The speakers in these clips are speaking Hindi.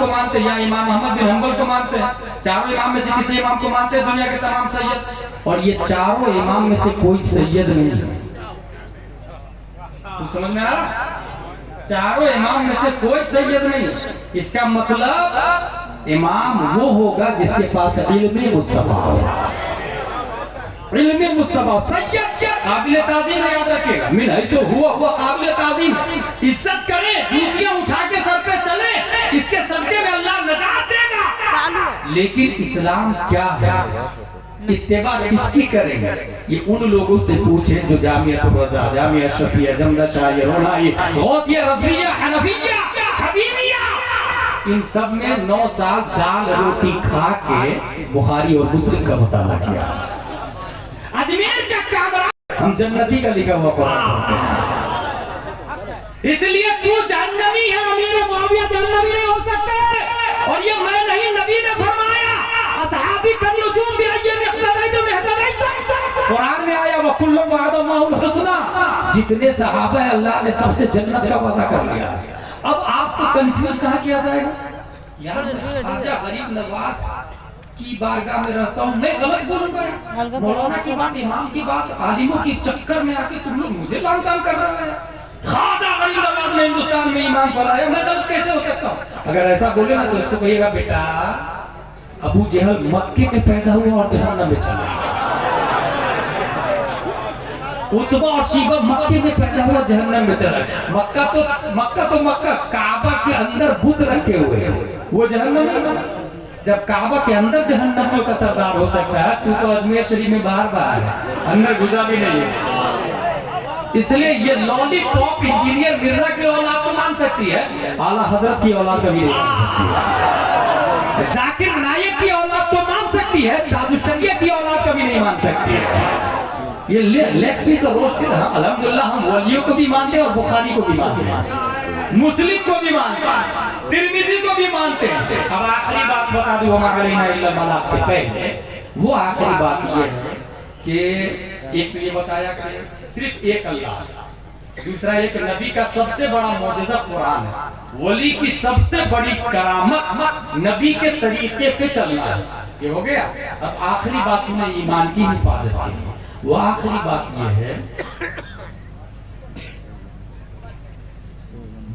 को मानते हैं या इमाम अहमद बिन हम्बल को मानते हैं, चारों इमाम में से किसी इमाम को मानते हैं दुनिया के तमाम सैयद, और ये चारों इमाम में से कोई सैयद नहीं है। तो समझ में आ रहा? चारों इमाम में से कोई सैयद नहीं। इसका मतलब इमाम वो होगा जिसके पास इल्म मुस्तफा हो। इल्म मुस्तफा सैयद क्या काबिल ताज़ीम है, याद रखिएगा। मिन है जो हुआ काबिल ताज़ीम, इज्जत करे, जूतियां उठा के सर पे चले, इसके सदके में अल्लाह नजात देगा। लेकिन इस्लाम क्या है, इत्तेबा किसकी करेंगे? ये उन लोगों से पूछे जो जामिया तुर्रजा, जामिया शफिया, जमदा शाही, रोनाई, गौसिया, रज़विया, हनफिया, हबीबिया, इन सब में 9 साल दाल रोटी खा के बुखारी और मुस्लिम का मुताला किया। अजमेर का काबरा हम जन्नती का लिखा हुआ कुरान पढ़ते हैं। इसलिए तू जहन्नमी है, अमीर मुआविया जहन्नमी नहीं हो सकते। और ये मैं नहीं, नबी ने फरमाया असहाबी कन नुजूम भी आइए इख्तदाइतु बिहदाइतु। कुरान में आया व कुल्लु वअदल्लाहुल हुस्ना, जितने सहाबा है अल्लाह ने सबसे जन्नत का वादा कर लिया। अब आपको कंफ्यूज कहां किया जाएगा? यार ख्वाजा गरीब नवाज की बारगाह में रहता हूँ, मैं गलत बोलूंगा? मौलाना की बात, इमाम की बात, आलिमों के चक्कर में आके तुम लोग मुझे लाल ताल कर रहा है। ख्वाजा गरीब नवाज ने हिंदुस्तान में ईमान फैलाया, मैं गलत कैसे हो सकता हूँ? अगर ऐसा बोले ना तो इसको कहिएगा बेटा अबू जहल मक्के में पैदा हुआ और जहन्नम में चला गया। उतबा और शीबा मक्के में पैदा हुआ, जहन्नम में चला गया। मक्का काबा के अंदर बुत रखे हुए, वो जहन्नम में। जब काबा के अंदर जहन्नमियों का सरदार हो सकता है, तू तो अजमेर शरीफ में बाहर है, अंदर घुसा भी नहीं है। इसलिए ये लॉलीपॉप इंजीनियर मिर्जा की औलाद को मान सकती है, आला हजरत की औलाद कभी नहीं मान सकती है। जाकिर नायक की औलाद तो मान सकती है, ताजुशरिया की औलाद कभी नहीं मान सकती है। ये लेग पीस रोस्टेड, अल्हम्दुलिल्लाह हम वलियों को भी मानते हैं और बुखारी को भी मानते हैं, मुस्लिम को भी मानते हैं, तिरमिजी को भी मानते हैं। अब आखिरी बात बता दूं हमारा इल्ला बलाग से पहले, वो आखिरी बात ये है कि एक तो ये बताया कि सिर्फ एक अल्लाह, दूसरा एक नबी का सबसे बड़ा मौजज़ा कुरान है, वली की सबसे बड़ी करामत नबी के तरीके पे चलना, ये हो गया। अब आखिरी बात सुने ईमान की हिफाजत की। वो आखिरी बात ये है,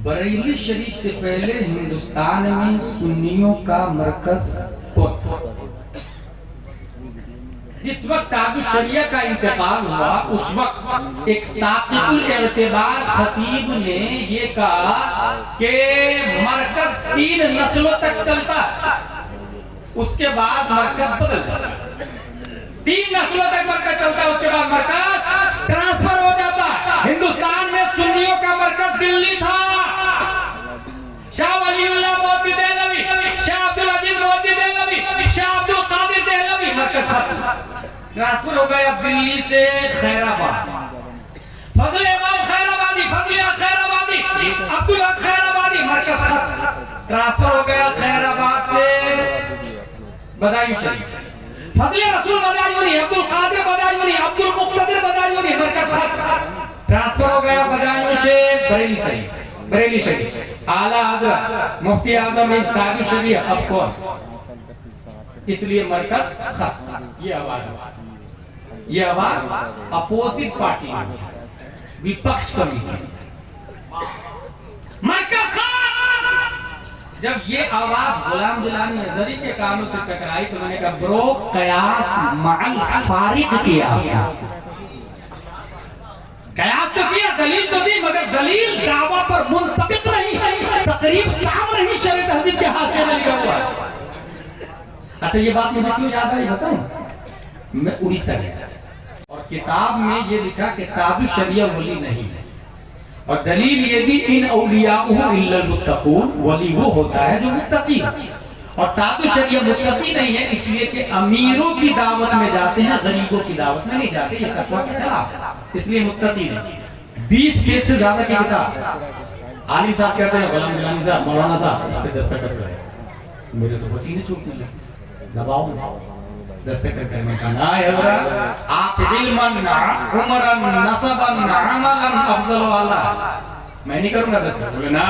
बरेली शरीफ से पहले हिंदुस्तान में सुन्नियों का मरकज तो था। जिस वक्त ताजुशरिया का इंतकाल हुआ, उस वक्त एक साकिबुल एअतिबार खतीब ने ये कहा कि मरकज 3 नस्लों तक चलता है, उसके बाद मरकज बदलता है। 3 नस्लों तक मरकज चलता है, उसके बाद मरकज ट्रांसफर हो जाता है। हिंदुस्तान में सुन्नियों का मरकज दिल्ली था, शाह वलीउल्लाह मोहद्दी देहलवी, शाह अब्दुल अजीज मोहद्दी देहलवी, शाह अब्दुल कादिर देहलवी, मरकज ट्रांसफर हो गया दिल्ली से खैराबाद। फजल इमाम खैराबादी, फजल खैराबादी, अब्दुल हक खैराबादी, मरकज ट्रांसफर हो गया खैराबाद से बदायूं शरीफ। फजल रसूल बदायूं, अब्दुल कादिर बदायूं, अब्दुल मुक्तदिर बदायूं, मरकज ट्रांसफर हो गया बदायूं से बरेली शरीफ। बरेली शरीफ आला हजरत मुफ्ती आजम ताजुशरिया अब कौन? इसलिए मरकज ये आवाज अपोजिट पार्टी, विपक्ष कमेटी, मरकज। जब ये आवाज गुलाम गिलानी नजरी के कानों से टकराई तो मैंने कहा ब्रो कयास मअल फारिक किया। कयास तो किया, दलील तो दी, मगर दलील दावा पर मुंतबिक नहीं, तकरीब काम नहीं, शरीयत तहजीब के हाशिए में लिखा हुआ। अच्छा ये बात मुझे क्यों याद आई बताऊं? मैं उड़ीसा गया और किताब में ये लिखा कि ताजुशरिया वली नहीं है, और दलील ये भी इन औलियाउहु इल्लल मुत्तकून, वली वो होता है जो मुत्तकी है, और ताजुशरिया मुत्तकी नहीं है, इसलिए कि अमीरों की दावत में जाते हैं, गरीबों की दावत में नहीं जाते, ये तकवा के खिलाफ, इसलिए मुत्तकी नहीं। 20 पेज से ज्यादा की किताब। आलिम साहब कहते हैं गुलाम गिलानी साहब, मौलाना साहब इस पे दस्तखत करें, मेरे तो पसीने छूटने लगे, दबाओ दस्तखत करने का ना है हजरत। आप इल्मन उमरन नसबन अमलन अफजल वाला, मैं नहीं करूंगा दस्तखत। बोले ना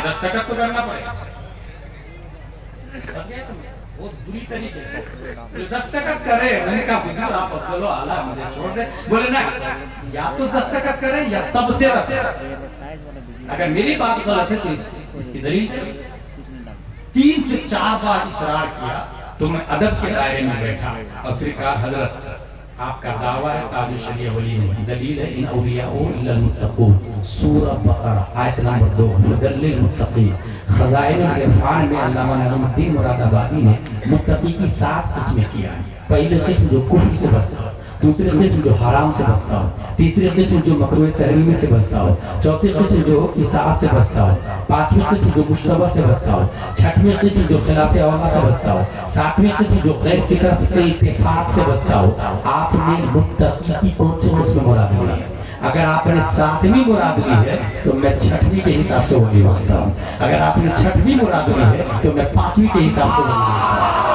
दस्तखत तो करना पड़ेगा। फंस गया तुम बहुत बुरी तरीके से। जो दस्तखत करे, मैंने कहा हुजूर आप चलो आला मुझे छोड़ दे। बोले ना, या तो दस्तखत करें या तब से रखें। अगर मेरी बात गलत है तो इसकी दलील है। 3 से 4 बार इसरार किया तो मैं अदब के दायरे में बैठा और फिर कहा हजरत आपका दावा है ताजु शरीय वली नहीं, दलील है इन औलियाओ इल्लल मुत्तकून सूरह बकरा आयत नंबर 2 मुदल्लिल मुत्तकीन। खज़ाइनुल इरफान में अल्लामा नईमुद्दीन मुरादाबादी ने मुत्तकी की 7 किस्में किया है। पहली किस्म जो कुफ्र से बचता हो, दूसरी किस्म जो हराम से बचता हो, तीसरी किस्म जो मकरूह तहरीमी से बचता हो, चौथी किस्म जो इसाअत से बचता हो, पांचवी किस्म जो मुश्तबा से बचता हो, छठवीं किस्म जो खिलाफ औला से बचता हो, सातवीं किस्म जो गैर की तरफ के इत्तेफाक से बचता हो। आपने मुत्तकी की कौन सी किस्म मुराद ली है? अगर आपने 7वीं मुराद ली है तो मैं 6वीं के हिसाब से वली मानता हूँ। अगर आपने 6वीं मुराद ली है तो मैं 5वीं के हिसाब से वली मानता हूँ।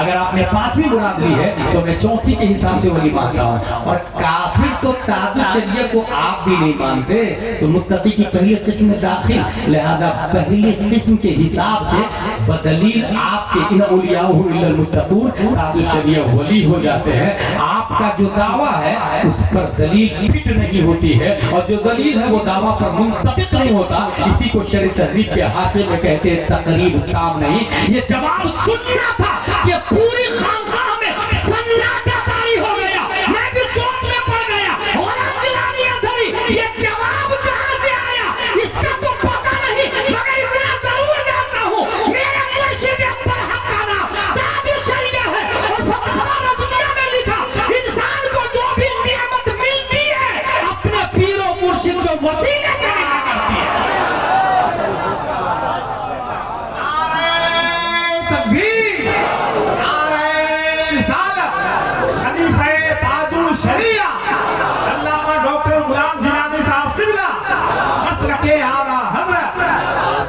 अगर आपने 5वीं मुराद ली है तो मैं 4थी के हिसाब से वली मानता हूँ। और काफिर तो तादु शरिया को आप भी नहीं मानते तो मुत्तकी की पहली किस्म में दाखिल, लिहाजा पहली किस्म के हिसाब से बदलील आपके इन औलियाओ इल्लल मुत्तकून तादु शरिया वली हो जाते हैं। आपका जो दावा है उस पर दलील फिट नहीं होती है और जो दलील है वो दावा पर मुंतबिक नहीं होता। इसी को शरीय तहजीब के हाशिए में कहते हैं तकरीब काम नहीं। ये जवाब सुनना था कि पूरी खानकाह में सन्नाटा तारी हो गया। मैं भी सोच में पड़ गया और ये जवाब कहां से आया इसका तो पता नहीं, मगर इतना जरूर जानता हूं मेरे मुर्शिद पर हक का नाम ताजु शरिया है। और फतवा रज़विया में लिखा इंसान को जो भी नेमत मिलती है अपने पीरो मुर्शिद जो वसीले से करती है।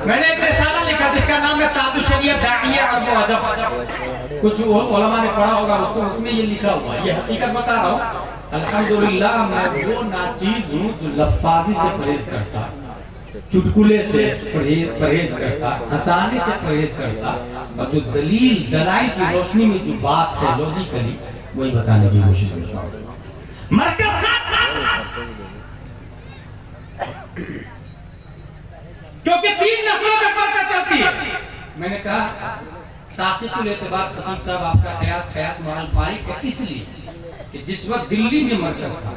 मैंने एक रिसाला लिखा जिसका नाम है ताजु शरिया दाइया और मुअज्जब। कुछ उलमा ने पढ़ा होगा उसको, उसमें ये लिखा हुआ है। ये हकीकत बता रहा हूँ। अल्हम्दुलिल्लाह मैं वो नाचीज हूँ जो लफ्ज़ी से परहेज करता, चुटकुले से परहेज करता, हंसाने से परहेज करता और जो दलील दलाइल की रोशनी में जो बात है लॉजिकली वही बताने की कोशिश करता हूँ। मरकज क्योंकि 3 नस्लों तक बरकत चलती है। मैंने कहा साकितुल एतबार खतीब साहब आपका कयास माल फारिक है इसलिए कि जिस वक्त दिल्ली में मरकज था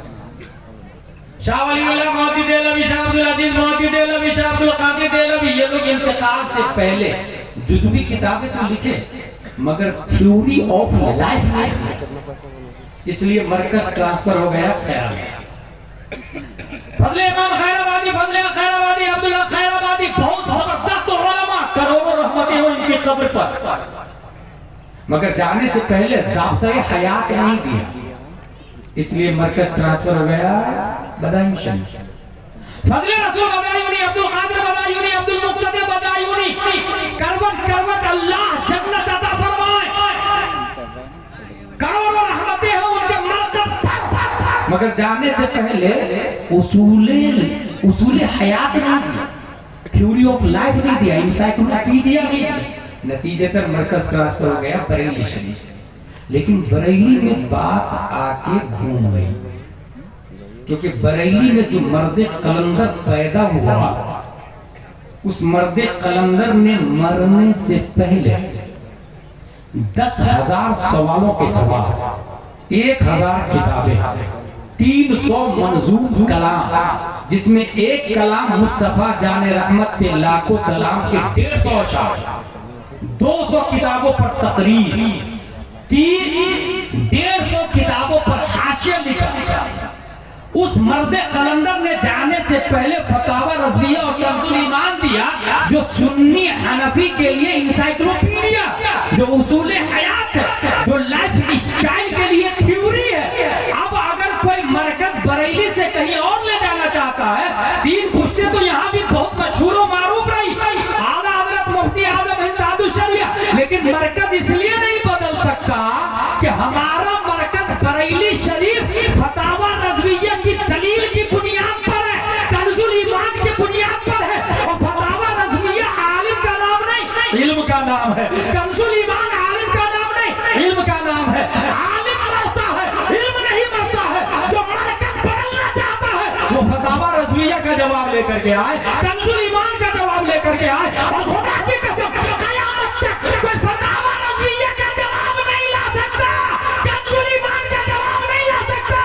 शाह वलीउल्लाह मोहद्दी देहलवी, शाह अब्दुल अजीज मोहद्दी देहलवी, शाह अब्दुल कादिर देहलवी, ये लोग इंतकाल से पहले जुज़वी किताबें तो लिखे मगर थ्योरी ऑफ लाइफ नहीं, इसलिए मरकज ट्रांसफर हो गया खैरा में। फजले इमाम खैराबादी, फजले खैराबादी, अब्दुल्ला खैराबादी बहुत जबरदस्त उलमा, करोड़ों रहमतें हो इनकी कब्र पर, मगर जाने से पहले ज़ाब्ता हयात नहीं दिया, इसलिए मरकज ट्रांसफर हो गया बदायूं शरीफ। फजले रसूल बदायूनी, अब्दुल कादिर बदायूनी, अब्दुल मुक्तदिर बदायूनी, करवट करवट अल्लाह जन्नत अता फरमाए, करोड़ों रहमतें हो उनके मरकज पर, मगर जाने से पहले उसूले हयात नहीं दिया, थ्योरी ऑफ लाइफ नहीं दिया, इंसाइक्लोपीडिया नहीं दिया। नतीजतन मरकज ट्रांसफर हो गया बरेली शरीफ। लेकिन बरेली में बात आके घूम गई क्योंकि बरेली में जो मर्द कलंदर पैदा हुआ उस मर्द कलंदर ने मरने से पहले 10,000 सवालों के जवाब, 1,000 किताबें, 300 मंजूर कलाम जिसमें एक कलाम मुस्तफा जाने रहमत पे लाखों सलाम के 150 अशार, 200 किताबों पर तकरीर, 150 किताबों पर हाशिया लिखा। उस मर्द कलंदर ने जाने से पहले फतावा रज़विया और तंज़ुल ईमान दिया जो सुन्नी हनफी के लिए इंसाइक्लोपीडिया, जो उसूले हयात है, जो लाइफ स्टाइल के लिए थ्योरी है। अब अगर कोई मरकज बरेली से कहीं और ले जाना चाहता है, 3 पुश्ते तो यहाँ भी बहुत मशहूर और मारूफ रही, आला हज़रत मुफ्ती आज़म हिंद ताजु शरिया, लेकिन मरकज इसलिए नहीं बदल सकता कि हमारा मरकज बरेली शरीफ फतावा रज़विया की दलील की बुनियाद पर है, तंज़ुल ईमान की बुनियाद पर है, और फतावा रज़विया आलिम का नाम नहीं इल्म का नाम है। कंजुल ईमान आलिम का नाम नहीं, इल्म का नाम है। आलिम मरता है, इल्म नहीं मरता है। जो मरकत बदलना चाहता है वो फतावा रज़विया का जवाब लेकर के आए, कंजुल ईमान का जवाब लेकर के आए। और खुदा की कसम क़यामत तक कोई फतावा रज़विया का जवाब नहीं ला सकता, कंजुल ईमान का जवाब नहीं ला सकता,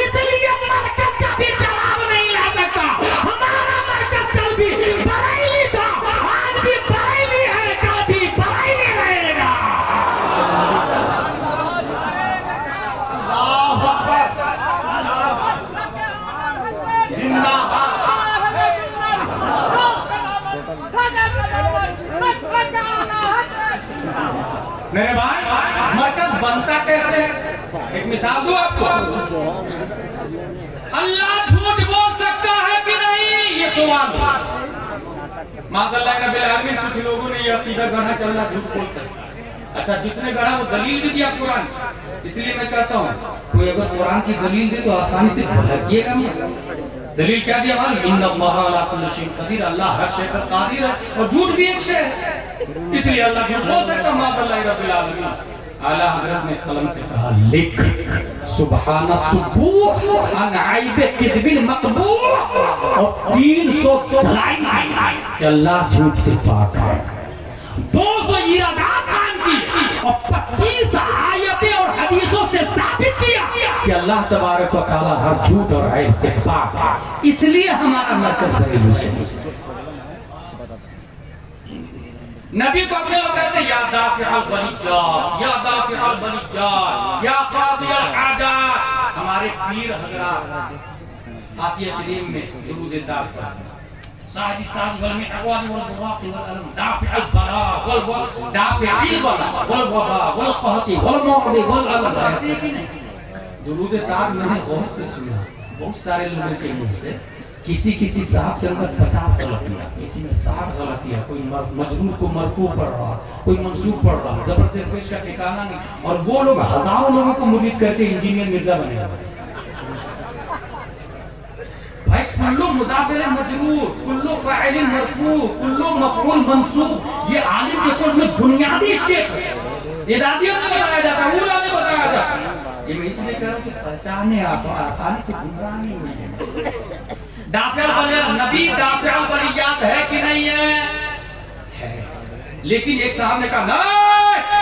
इसलिए मरकज का भी जवाब नहीं ला सकता। हमारा मरकज कल भी बरेली था, आज भी बरेली है, कल भी बरेली रहेगा। अल्लाहु अकबर, जिंदाबाद। मेरे भाई, मरकज बनता कैसे है? एक मिसाल दूं आपको। अल्लाह झूठ बोल सकता है कि नहीं, ये सवाल माज़अल्लाह रब्बिल आलमीन। कुछ लोगों ने ये अकीदा गढ़ा कि अल्लाह झूठ बोल सकता है। अच्छा, जिसने गढ़ा वो दलील भी दिया कुरान, इसलिए मैं कहता हूँ कोई अगर कुरान की दलील दे तो आसानी से भटकिएगा नहीं। दलील क्या दिया मालूम? इन्नल्लाह अला कुल्लि शैइन कदीर, अल्लाह हर शय पर कादिर है, और झूठ भी एक शय है, इसलिए अल्लाह झूठ बोल सकता है। माज़अल्लाह रब्बिल आलमीन। आला हज़रत ने कलम से कहा, लिख सुबहान सुबूह अन ऐब किद्बिल मक़बूह, और 300 दलाइल कि अल्लाह झूठ से पाक है। 200 इरादात कायम की और 25 आयतें और हदीसों से साबित किया कि अल्लाह तबारक व तआला हर झूठ और ऐब से पाक है। इसलिए हमारा मरकज बरेली शरीफ। नबी को अपने लोग कहते या दाफ़िअल बलिज्जात, या दाफ़िअल बलिज्जात, या क़ादियल हाजात। हमारे पीर हज़रात आतिया शरीफ में दुरूद दाग का साहिब ताज वल मिअवाद वल बुराक़ वल अलम दाफ़िअल बला वल दाफ़िअल बला वल वबा वल क़हती वल मौक़दी वल अलम। कहते हैं कि नहीं? दुरूद दाग मैंने गौर से सुना बहुत सारे लोगों के मुंह से। किसी साहब के अंदर 50 गलतियाँ, किसी में 60 गलतियाँ, कोई मजरूर को मरफू पढ़ रहा, कोई मंसूब पढ़ रहा, जबर से पेश का ठिकाना नहीं। और वो लोग हजारों लोगों को मुरीद करके इंजीनियर मिर्जा बने। भाई कुल्लू मुजाफिर मजरूर, कुल्लू फाइल मरफू, कुल्लू मफऊल मंसूब, ये आलिम के कोर्स में बुनियादी स्टेप है। इदादियत में बताया जाता है, उला में बताया जाता है। ये मैं इसलिए कह रहा हूँ कि पहचाने आप आसानी से गुमराह नहीं होंगे। दाफ़िअल बलियात, नबी दाफ़िअल बलियात है कि नहीं है? लेकिन एक साहब ने कहा नहीं,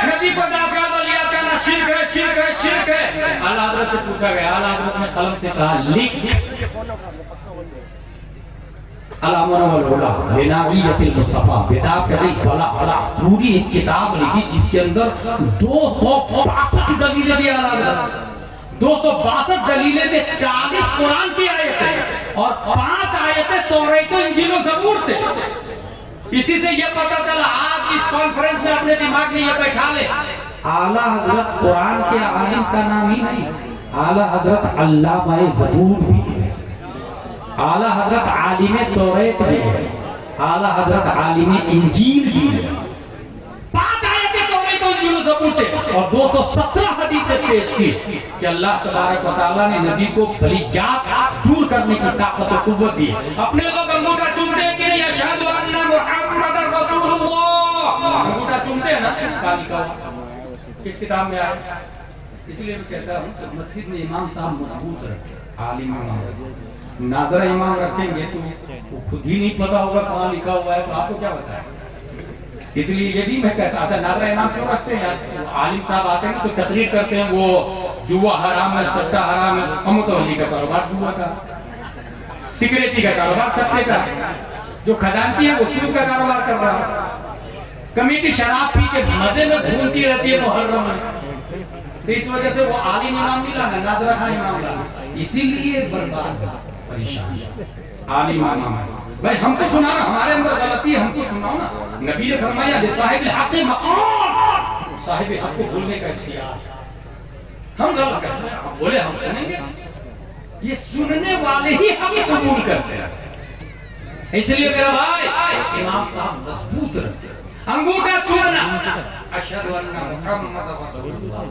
नबी को दाफ़िअल बलियात करना शिर्क है, शिर्क है, शिर्क है। आला हज़रत से पूछा गया, आला हज़रत ने कलम से कहा, लिख पूरी एक किताब लिखी जिसके अंदर 262 दलीलें दी। 262 दलीलें में 40 कुरान की आयतें और 5 आयतें तौरात और इंजील और ज़बूर से। इसी से ये पता चला, आज इस कॉन्फ्रेंस में अपने दिमाग में ये बैठा ले, आला हज़रत कुरान के आलिम का नाम ही नहीं, आला हज़रत अल्लामा ज़बूर भी है, आला हज़रत आलिम तौरात भी है, आला हज़रत आलिम इंजील भी है। 5 आयतें तौरात और इंजील और ज़बूर से और 217 हदीसें पेश की कि अल्लाह तबारक व तआला ने नबी को बलिजात दूर करने की ताकत और कुव्वत दी। अपने लोग अंगूठा चूमते हैं कि नहीं? अशहदु अन्ना मुहम्मदर रसूलुल्लाह, अंगूठा चूमते हैं ना? का किस किताब में आया? इसलिए मैं कहता हूँ कि मस्जिद में इमाम साहब मजबूत रखे, आलिम इमाम। नाज़र इमाम रखेंगे तो वो खुद ही नहीं पता होगा कहाँ लिखा हुआ है, तो आपको क्या बताए? इसलिए ये भी मैं कहता, अच्छा नाज़र इमाम क्यों रखते हैं यार? तो आलिम साहब आते हैं तो तकरीर करते हैं, वो जुआ हराम है, सट्टा हराम है, अमतवली का कारोबार जुआ का, सिगरेटी का कारोबार सट्टे का, जो खजांची है वो सूद का कारोबार कर रहा है, कमेटी शराब पी के मजे में घूमती रहती है मुहर्रम में। तो इस वजह से वो आलिम इमाम नहीं लाना, नाज़रा खां इमाम लाना, इसीलिए बर्बाद परेशान आलिम इमाम। भाई हमको सुनाना, हमारे अंदर गलती है हमको सुनाओ ना। नबी ने फरमाया साहिब हक मकाम, साहिब हक को बोलने का इख्तियार। हम गलत कर रहे हैं, बोले हम सुनेंगे, ये सुनने वाले ही हमें कबूल करते हैं। इसलिए मेरा भाई इमाम साहब मजबूत रखते, अंगूठा चूमना अशहदु अन्ना मुहम्मदर रसूलुल्लाह।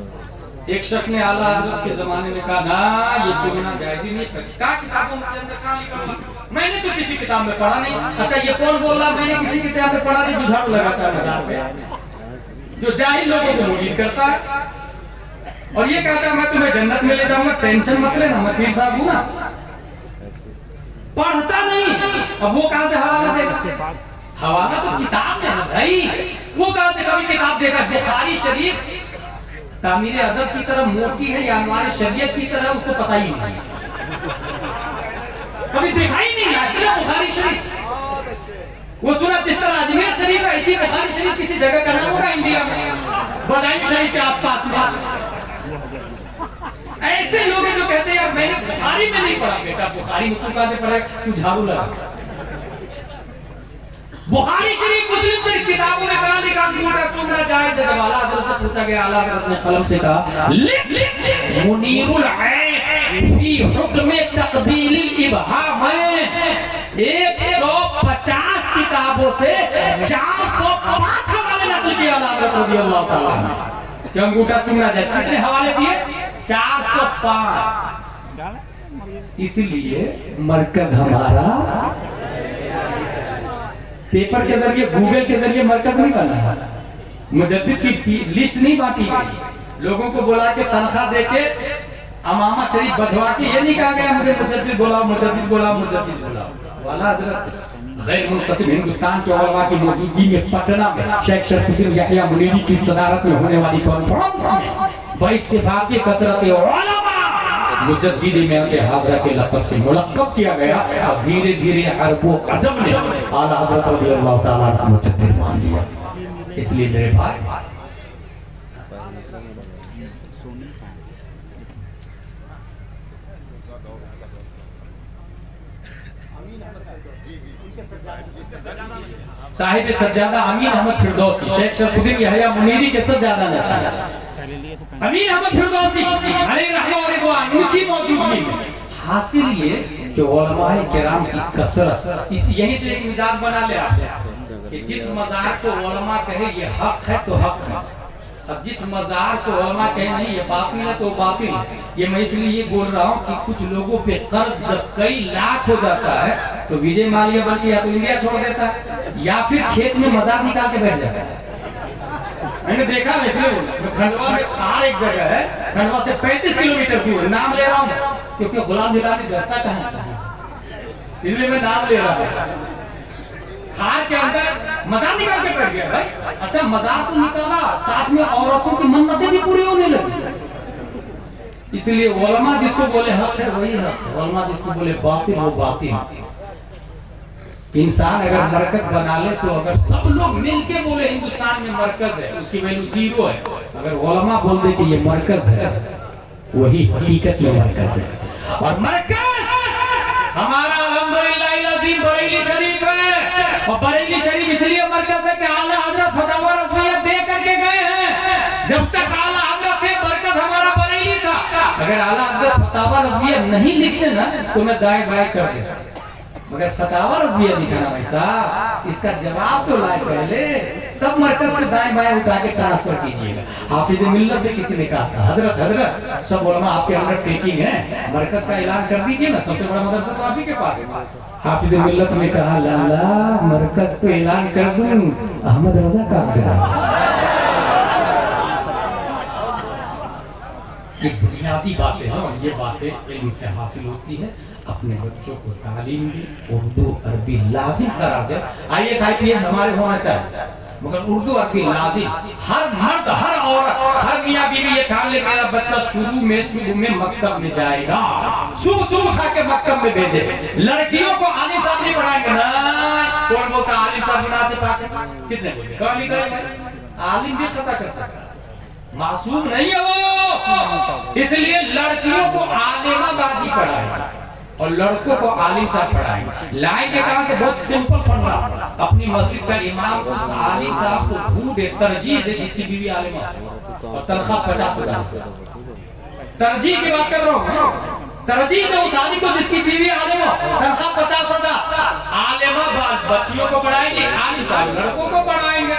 एक शख्स ने आला हज़रत के जमाने में कहा ना ये चूमना जायज़ ही नहीं। क्या किताबों के अंदर कहाँ लिखा हुआ? मैंने तो किसी किताब में पढ़ा नहीं। अच्छा ये कौन बोल रहा? मैंने किसी किताब में पढ़ा नहीं, जो झाड़ू लगाता है बाजार पे। जो जाहिल लोगों को मुरीद करता है और ये कहता है मैं तुम्हें जन्नत में ले जाऊंगा, टेंशन मत लेना, मैं पीर साहब हूं ना। पढ़ता नहीं, अब वो कहां से हवाला देगा? हवाला तो किताब है ना भाई, वो कहां से कभी किताब देगा? बुखारी शरीफ तामीर अदब की तरह मोटी है या हमारे शरीयत की तरह, उसको पता ही नहीं, कभी देखा ही नहीं है बुखारी शरीफ। वो सुना जिस तरह अजमेर शरीफ है, इसी बुखारी शरीफ किसी जगह का नाम होगा इंडिया में, बदायूं शरीफ के आसपास। ऐसे लोग हैं जो कहते हैं यार मैंने बुखारी में नहीं पढ़ा। बेटा बुखारी में तू कहां से पढ़ा? तू झाड़ू लगा। बुखारी शरीफ मुस्लिम शरीफ किताबों में कहा लिखा अंगूठा चूमना जायज है। जब आला हज़रत से पूछा गया, आला हज़रत ने कलम से कहा लिख मुनीरुल ऐन फी हुक्म तक़बीलिल इबहाम, 150 किताबों से 405 हवाले नकल किए आला हज़रत रज़ियल्लाहु ताला अन्हु कि अंगूठा चूमना जायज। कितने हवाले दिए? 405। इसलिए मरकज हमारा पेपर के जरिए, गूगल के जरिए मरकज नहीं बना है। मुजद्दिद की लिस्ट नहीं बांटी गई, लोगों को बुला के तनख्वाह देके अमामा शरीफ बधवा के ये नहीं कहा गया मुझे मुजद्दिद बुलाओ, मुजद्दिद बुलाओ, मुजद्दिद बुलाओ। वाला हज़रत गैर मुनक़सिम हिंदुस्तान के उलमा की मौजूदगी में पटना में शेख शरफुद्दीन यहया मुनीरी की सदारत में होने वाली कॉन्फ्रेंस में बइत्तिफ़ाक़ कसरत उलमा मुजद्दिद में हाज़रा के लक़ब से मुलक़्क़ब किया गया और धीरे धीरे अरबो अजम ने आला हज़रत रज़ियल्लाहु ताला अन्हु को मुजद्दिद मान लिया। इसलिए मेरे भाई साहिब सज्जादा अमीन अहमद फिरदौसी, शेख शरफुद्दीन यहया मुनीरी के सज्जादा नशा अमीन अहमद फिरदौसी अलैहि रहमतुल्लाह व रिज़वान, उनकी मौजूदगी में हासिल ये कि उलमाए किराम की कसरत, इस यही से एक मिजाज बना ले कि जिस मज़ार को उलमा कहे ये हक है तो हक है, अब जिस मज़ार को उलमा कहे नहीं ये बातिल है तो बातिल है। ये मैं इसलिए ये बोल रहा हूँ कि कुछ लोगों पे कर्ज जब कई लाख हो जाता है तो विजय माल्या बल्कि या तो इंडिया छोड़ देता है या फिर खेत में मज़ार निकाल के बैठ जाता है। मैंने देखा, इसलिए बोला खंडवा में खार एक जगह है, खंडवा से 35 किलोमीटर दूर, नाम ले रहा हूँ क्योंकि गुलाम जिलानी रहता कहाँ, इसलिए मैं नाम ले रहा हूँ। खार के अंदर मज़ार निकाल के बैठ गया भाई। अच्छा मज़ार तो निकाला, साथ में औरतों की मन्नतें भी पूरी होने लगी। इसलिए उलमा जिसको बोले हक है वही हक है, उलमा जिसको बोले बातिल वो बातिल है। इंसान अगर मरकज बना ले तो अगर सब लोग मिलके बोले हिंदुस्तान में मरकज है, उसकी वैल्यू 0 है। अगर उलमा बोल दे कि ये मरकज है, वही हकीकत में मरकज है। और मरकज हमारा अल्हम्दुलिल्लाह अज़ीम बरेली शरीफ है, और बरेली शरीफ इसलिए मरकज है कि आला हज़रत फतवा रज़विया दे करके गए हैं। जब तक आला हज़रत थे मरकज हमारा बरेली था। अगर आला हज़रत फतवा रज़विया नहीं लिखते ना तो मैं दाएं बाएं कर देता, मगर फतवा रज़विया लिखना भाई साहब, इसका जवाब तो लाए पहले, तब मरकज के दाएं बाएं उठा के ट्रांसफर कीजिएगा। हाफिज मिल्लत से किसी ने कहा हजरत सब उलमा आपके अंडर टेकिंग है, मरकज का ऐलान कर दीजिए ना, सबसे बड़ा मदरसा तो आप ही के पास है। हाफिज मिल्लत ने कहा लाला मरकज को ऐलान कर दूं, अहमद रजा कहां से ये बुनियादी बातें हैं और ये बातें इल्म से हासिल होती है। अपने बच्चों को तालीम दी, उर्दू अरबी लाजिम करार दे। IAS IPS हमारे होना चाहिए, मगर उर्दू अरबी लाजिम। हर मर्द हर औरत हर मियाँ बीवी ये ठान ले मेरा बच्चा सुबह में मकतब में जाएगा, सुबह उठा के मकतब में भेजे। लड़कियों को आलिम साहब नहीं पढ़ाएंगे ना, कौन बोलता आलिम साहब गुनाह से पाक है? किसने बोले? कौन करेगा? आलिम भी खता कर सकता है, मासूम नहीं है वो। इसलिए लड़कियों को आलिमा बाजी पढ़ाएगा और लड़कों को आलिम साहब पढ़ाएंगे। लाएंगे कहां से? बहुत सिंपल फंडा, अपनी मस्जिद का इमाम उस आलिम साहब को ढूंढे, तरजीह दे जिसकी बीवी आलिमा और तनख्वाह 50,000। तरजीह की बात कर रहा हूँ, तरजीह दे उस आलिम को जिसकी बीवी आलिमा, तनख्वाह 50,000। आलिमा बच्चियों को पढ़ाएंगे, आलिम साहब लड़कों को पढ़ाएंगे।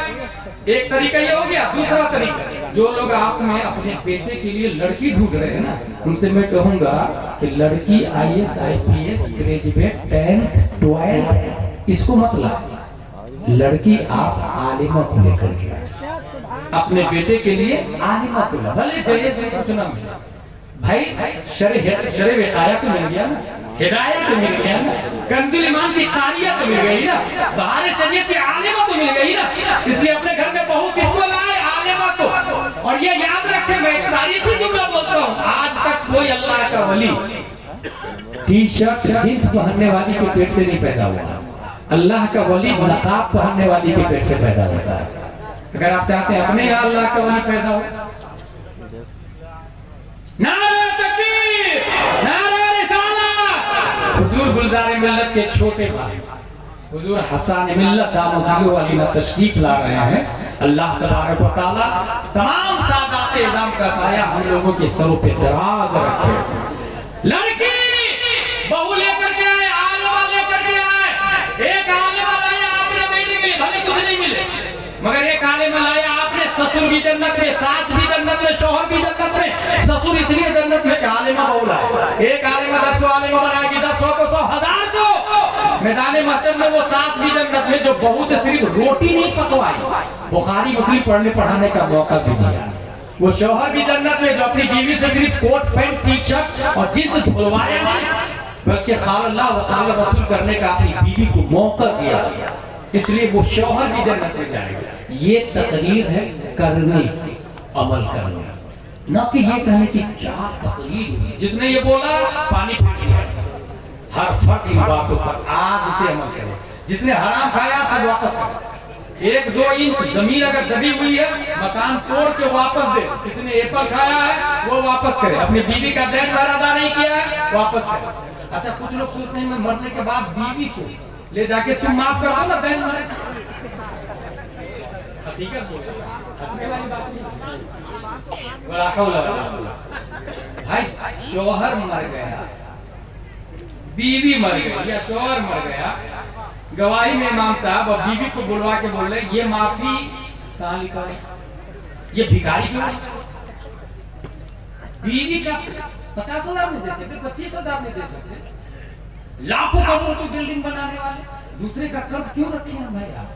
एक तरीका ये हो गया। दूसरा तरीका, जो लोग आप में अपने बेटे के लिए लड़की ढूंढ रहे हैं ना, उनसे मैं कहूंगा कि लड़की IAS IPS graduate 10th 12th इसको मत ला, लड़की आप आलिमा को लेकर के अपने बेटे के लिए आलिमा को ला, भले जहेज में कुछ ना मिले भाई, शरे विकाया तो मिल गया ना, हिदायत तो मिल गया ना, कंजुल ईमान की कारिया तो मिल गई ना, बहार शरीयत की आलिमा तो मिल गई ना। इसलिए अपने घर में बहू किसको लाए? आलिमा को। और ये याद रखें, मैं तारीखी जुमला बोलता हूँ, आज तक कोई अल्लाह का वली टी शर्ट जींस पहनने वाली के पेट से नहीं पैदा हुआ। अल्लाह का वली नकाब पहनने वाली के पेट से पैदा होता है। अगर आप चाहते हैं अपने यहाँ अल्लाह का वली पैदा हो, नारे तकबीर, नारे रिसालत। हुजूर गुलजार मिल्लत के छोटे भाई हुजूर हसन मिल्लत दामोज़िलो वाली तशरीफ ला रहे हैं। अल्लाह तबारक व तआला तमाम सादात इज़ाम का साया हम लोगों के सरों पे दराज रखे। लड़की बहू लेकर के आए, आलिमा लेकर के आए। एक आलिमा लाया आपने बेटी के लिए, भले कुछ नहीं मिले, मगर एक आलिमा लाया आपने, ससुर भी जन्नत में, सास भी जन्नत में, शौहर भी जन्नत में। ससुर इसलिए जन्नत में कि आलिमा बहू लाए। एक आलिमा 10 को आलिमा बनाएगी, 10 100 को 100 1000 को। मैदान महशर में वो सास भी जन्नत में जो बहू से सिर्फ रोटी नहीं पकवाई, बुखारी मुस्लिम पढ़ने पढ़ाने का मौका भी दिया। वो शौहर भी जन्नत में जो अपनी बीवी से सिर्फ कोट पैंट टी शर्ट और जींस धुलवाया नहीं, बल्कि क़ाल अल्लाह व क़ाल रसूल करने का अपनी बीवी को मौका दिया। इसलिए वो शौहर भी जन्नत में जाएगा। ये तकरीर है करने की, अमल करने, न कि ये कहने की क्या तकरीर हुई। जिसने ये बोला पानी पी लिया, हर फर्द इन बातों पर आज से अमल करे। जिसने हराम खाया सब वापस करे। 1-2 इंच जमीन अगर दबी हुई है, मकान तोड़ के वापस दे। किसी ने एप्पल खाया है वो वापस करे। अपनी बीवी का देन अदा नहीं किया है वापस करे। अच्छा, कुछ लोग सोचते हैं मैं मरने के बाद बीवी को ले जाके तुम माफ कर दो ना देन मरे। हकीकत बोल भाई, शौहर मर गया, बीवी मर गई या शौहर मर गया, गवाही में इमाम साहब और बीवी को बुलवा के बोल रहे ये माफी कहाँ लिखा है? ये भिखारी क्यों? बीवी का 50,000 नहीं दे सकते, 25,000 नहीं दे सकते, लाखों करोड़ की बिल्डिंग बनाने वाले दूसरे का कर्ज क्यों रखे हैं भाई? आप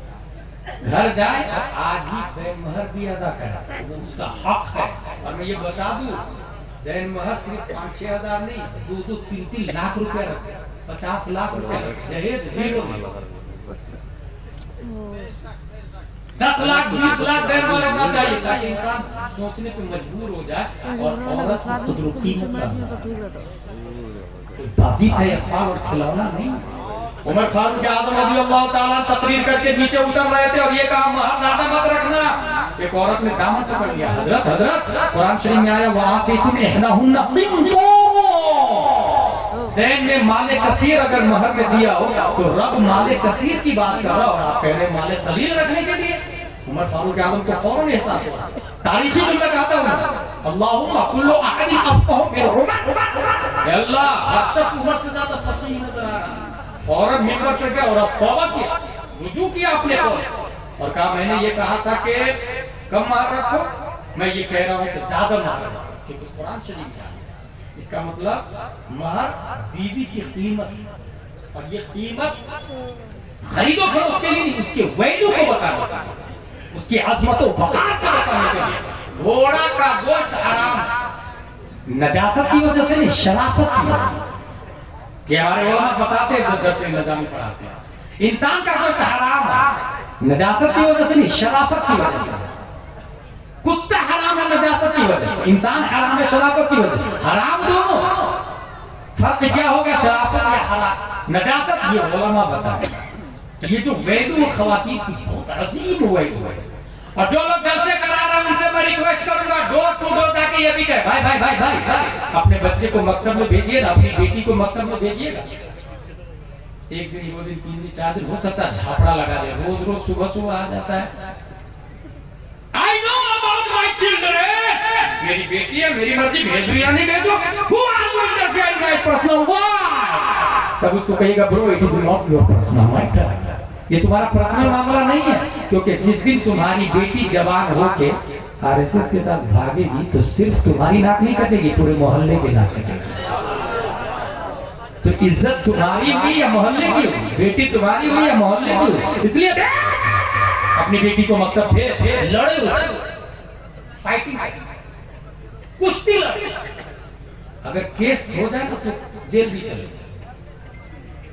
घर जाए और आज ही देन महर भी अदा करें, वो उसका हक है। और मैं ये बता दूं, देन महर सिर्फ 5-6 हजार नहीं, 2-2, 3-3 लाख रुपया रखे, 50 लाख रुपया जहेज 0, 10 लाख 20 लाख देन महर रखना चाहिए ताकि इंसान सोचने पे मजबूर हो जाए और औरत को तो कीमत बाजी है और खिलौना नहीं। उमर फारूक आज़म रज़ियल्लाहु ताला तकरीर करके नीचे उतर रहे थे और ये कहा महर ज्यादा मत रखना। एक औरत ने दामन पकड़ लिया, हजरत हजरत कुरान शरीफ में आया वआतीकुम इहदाहुन्ना देन में माले कसीर अगर महर में दिया हो तो रब माले कसीर की बात कर रहा और आप कह रहे माले कलील रखने के लिए। उमर फारूक आज़म को फौरन एहसास हुआ, तारीखी जुमला कहता हूं, अल्लाहुम्मा कुल्लु अहदिन अफ़क़हु मिन उमर, अल्लाह हर शख्स उमर से ज्यादा फकीह नजर आ रहा है। फौरन मिंबर पे गया और अब तौबा किया, रुजू किया अपने को और कहा मैंने ये कहा था कि कम महर रखो, मैं ये कह रहा हूं कि ज्यादा महर रखो, क्योंकि कुरान शरीफ है। इसका मतलब महर बीवी की कीमत, और ये कीमत खरीदो फरोख्त के लिए नहीं, उसके वैल्यू को बताने, उसकी अजमत और वक़ार को बताने के लिए। घोड़ा का गोश्त हराम नजासत की वजह से नहीं, शराफत की वजह से। ये हमारे उलमा बताते हैं, जो दर्स निज़ामी पढ़ाते हैं, इंसान का गोश्त हराम है नजासत की वजह से नहीं, शराफत की वजह से। कुत्ता हराम है नजासत की वजह से, इंसान हराम है शराफत की वजह से। हराम दोनों, फर्क क्या होगा शराफत या हराम नजासत? ये उलमा बताते हैं। ये जो वैल्यू खवातीन की बहुत अजीम वैल्यू है। और जो लोग जलसे करा रहे हैं उनसे मैं रिक्वेस्ट करूंगा, डोर टू डोर जाके ये भी कहे भाई भाई भाई भाई भाई अपने बच्चे को मकतब में भेजिए ना, अपनी बेटी को मकतब में भेजिएगा। 1 दिन 2 दिन 3 दिन 4 दिन हो सकता है झापड़ा लगा दे, रोज रोज सुबह सुबह आ जाता है। I know about my children, मेरी बेटी है, मेरी मर्जी, भेजो या नहीं भेजो, who are you interfering in my personal life? तब उसको कहेगा bro it is not your personal matter, ये तुम्हारा पर्सनल मामला नहीं है। क्योंकि जिस दिन तुम्हारी बेटी जवान होके आरएसएस के साथ भागेगी तो सिर्फ तुम्हारी नाक नहीं कटेगी, पूरे मोहल्ले की नाक कटेगी। तो इज्जत तुम्हारी हुई या मोहल्ले की हुई? बेटी तुम्हारी हुई या मोहल्ले की हुई? इसलिए अपनी बेटी को मकतब भेज, लड़े उससे, फाइटिंग, कुश्ती लड़े। अगर केस हो जाए तो जेल भी चले जाए।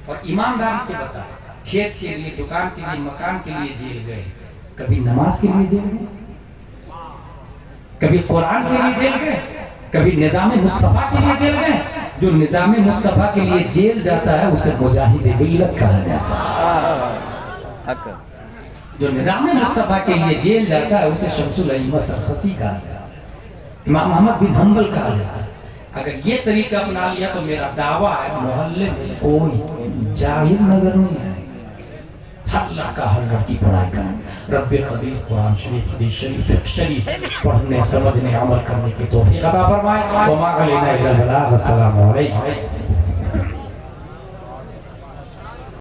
और ईमानदारी से बता, खेत के लिए, दुकान के लिए, मकान के लिए जेल गए, कभी नमाज के लिए जेल गए, कभी कुरान के लिए जेल गए, कभी निजाम मुस्तफा के लिए जेल गए। जो निजाम मुस्तफा के लिए जेल जाता है उसे मुजाहिद मिल्लत कहा जाता है। जो निजाम मुस्तफा के लिए जेल जाता है उसे शमसुल अइम्मा सरखसी कहा जाता है, इमाम अहमद बिन हंबल कहा जाता है। अगर ये तरीका अपना लिया तो मेरा दावा है मोहल्ले में कोई जाहिल नजर नहीं आएगा। हर लड़का हर लड़की पढ़ाई करें। रब्बे कबीर कुरान शरीफ, हदीस शरीफ, शरीफ पढ़ने समझने अमल करने की तौफीक अता फरमाए। वमा अलैना इल्लल बलाग। अस्सलामु अलैकुम।